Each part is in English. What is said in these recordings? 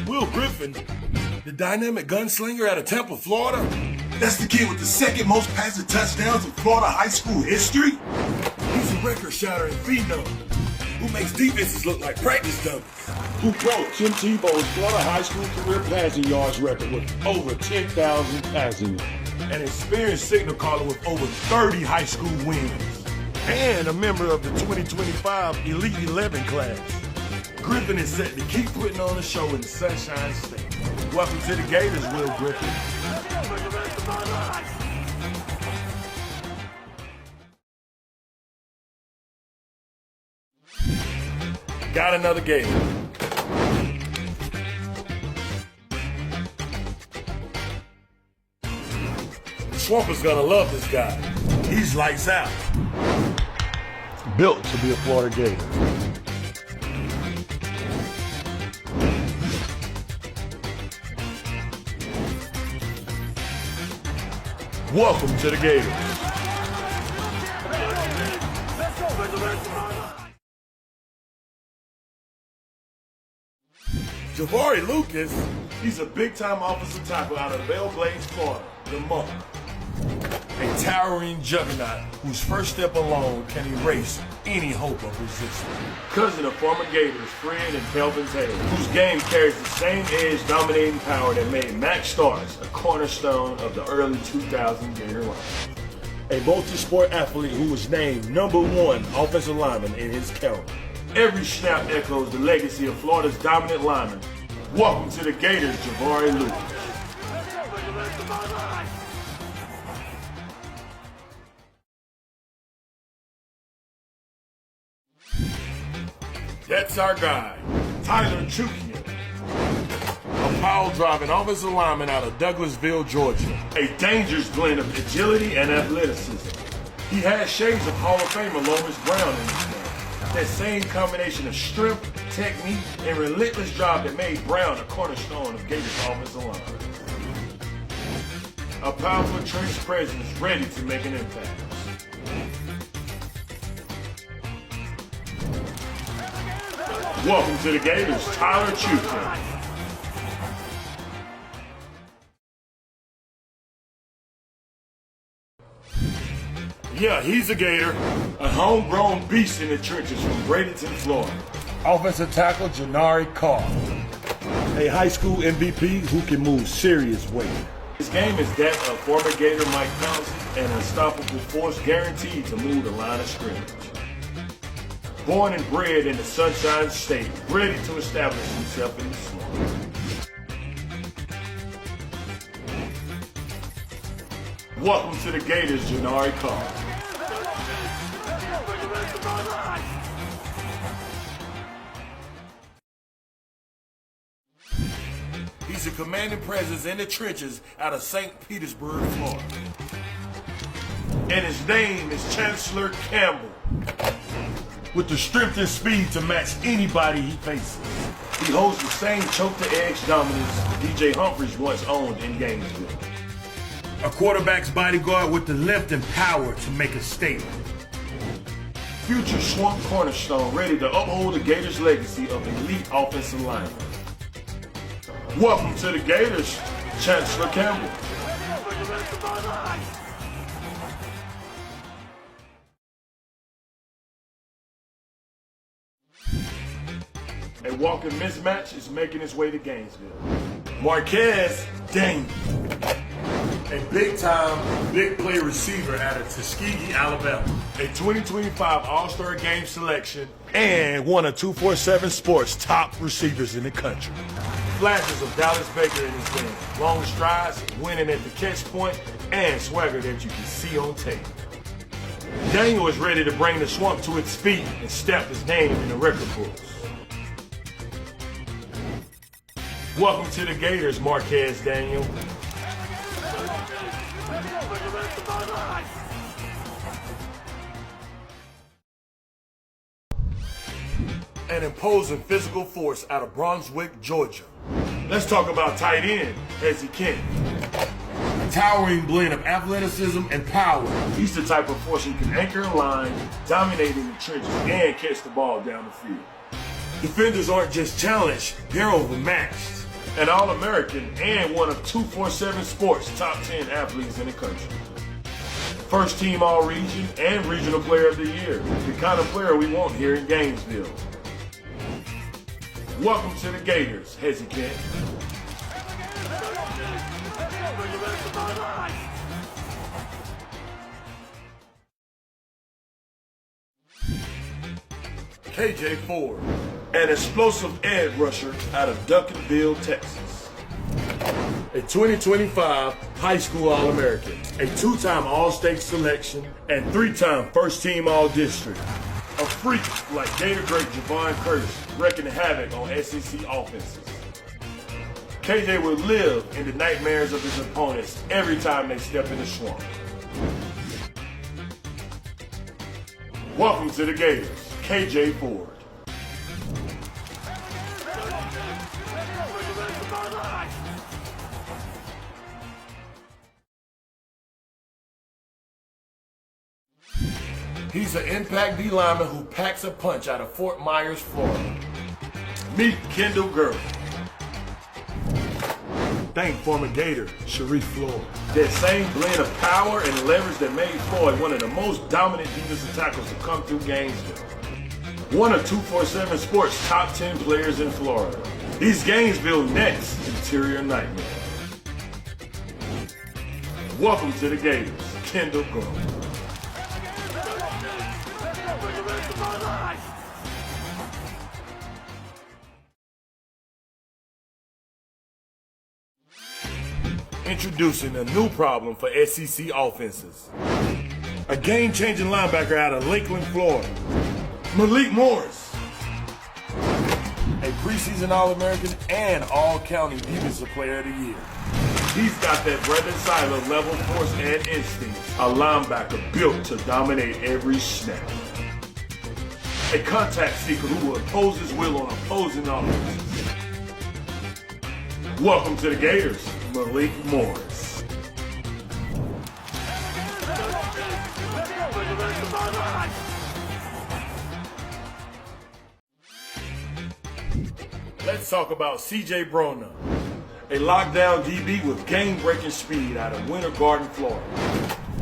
Will Griffin, the dynamic gunslinger out of Tampa, Florida? That's the kid with the second most passing touchdowns in Florida high school history? He's a record-shattering phenom who makes defenses look like practice dummies. Who broke Tim Tebow's Florida high school career passing yards record with over 10,000 passing yards. An experienced signal caller with over 30 high school wins. And a member of the 2025 Elite 11 class. Griffin is set to keep putting on a show in the Sunshine State. Welcome to the Gators, Will Griffin. Got another Gator. Swamper's gonna love this guy. He's lights out. Built to be a Florida Gator. Welcome to the Gators. Javari Lucas, he's a big-time offensive tackle out of Bellblades, Florida, the Monk. A towering juggernaut whose first step alone can erase any hope of resistance. Cousin of former Gators, Fred and Kelvin Taylor, whose game carries the same edge-dominating power that made Max Starks a cornerstone of the early 2000 Gator line. A multi-sport athlete who was named #1 offensive lineman in his county. Every snap echoes the legacy of Florida's dominant lineman. Welcome to the Gators, Javari Lucas. That's our guy, Tyler Chukian, a foul-driving offensive lineman out of Douglasville, Georgia. A dangerous blend of agility and athleticism. He has shades of Hall of Famer Lomas Brown in his game. That same combination of strength, technique, and relentless drive that made Brown a cornerstone of Gators offensive line. A powerful trench presence ready to make an impact. Welcome to the Gators, Tyler Chukian. Yeah, he's a Gator, a homegrown beast in the trenches from Bradenton, Florida. Offensive tackle Janari Carr, a high school MVP who can move serious weight. His game is that of former Gator Mike Pouncey, an unstoppable force guaranteed to move the line of scrimmage. Born and bred in the Sunshine State, ready to establish himself in the swamp. Welcome to the Gators, Janari Carr. He's a commanding presence in the trenches out of St. Petersburg, Florida. And his name is Chancellor Campbell. With the strength and speed to match anybody he faces. He holds the same choke-to-edge dominance DJ Humphries once owned in Gainesville. A quarterback's bodyguard with the lift and power to make a statement. Future Swamp cornerstone ready to uphold the Gators' legacy of elite offensive linemen. Welcome to the Gators, Chancellor Campbell. A walking mismatch is making its way to Gainesville. Marquez Daniel, a big-time, big-play receiver out of Tuskegee, Alabama. A 2025 All-Star Game selection and one of 247 Sports' top receivers in the country. Flashes of Dallas Baker in his game. Long strides, winning at the catch point, and swagger that you can see on tape. Daniel is ready to bring the Swamp to its feet and stamp his name in the record books. Welcome to the Gators, Marquez Daniel. An imposing physical force out of Brunswick, Georgia. Let's talk about tight end, Hezzy Kent. A towering blend of athleticism and power. He's the type of force who can anchor a line, dominate in the trenches, and catch the ball down the field. Defenders aren't just challenged, they're overmatched. an All-American, and one of 247 Sports' top 10 athletes in the country. First team All-Region and Regional Player of the Year, the kind of player we want here in Gainesville. Welcome to the Gators, Hezzy Kent. KJ Ford, an explosive edge rusher out of Duncanville, Texas. A 2025 high school All-American, a two-time All-State selection, and three-time first-team All-District. A freak like Gator great Javon Curtis, wrecking havoc on SEC offenses. KJ will live in the nightmares of his opponents every time they step in the swamp. Welcome to the Gators, KJ Ford. He's an impact D lineman who packs a punch out of Fort Myers, Florida. Meet Kendall Gurley. Thank former Gator Sharif Floyd. That same blend of power and leverage that made Floyd one of the most dominant defensive tackles to come through Gainesville. One of 247 Sports' top 10 players in Florida. He's Gainesville next interior nightmare. Welcome to the Gators, Kendall Gurley. Introducing a new problem for SEC offenses. A game-changing linebacker out of Lakeland, Florida, Malik Morris. A preseason All-American and All-County Defensive Player of the Year. He's got that Brandon Seiler level force and instinct. A linebacker built to dominate every snap. A contact seeker who will impose his will on opposing offenses. Welcome to the Gators, Malik Morris. Let's talk about C.J. Broner, a lockdown DB with game-breaking speed out of Winter Garden, Florida.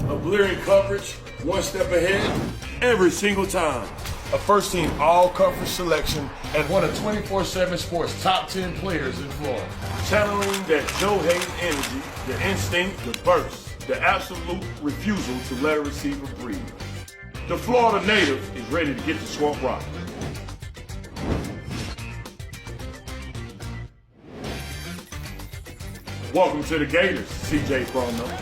A blurring coverage, one step ahead, every single time. A first-team all-conference selection and one of 247 Sports' top 10 players in Florida. Channeling that Joe Hayden energy, the instinct, the burst, the absolute refusal to let a receiver breathe. The Florida native is ready to get the swamp rocking. Welcome to the Gators, C.J. Broner.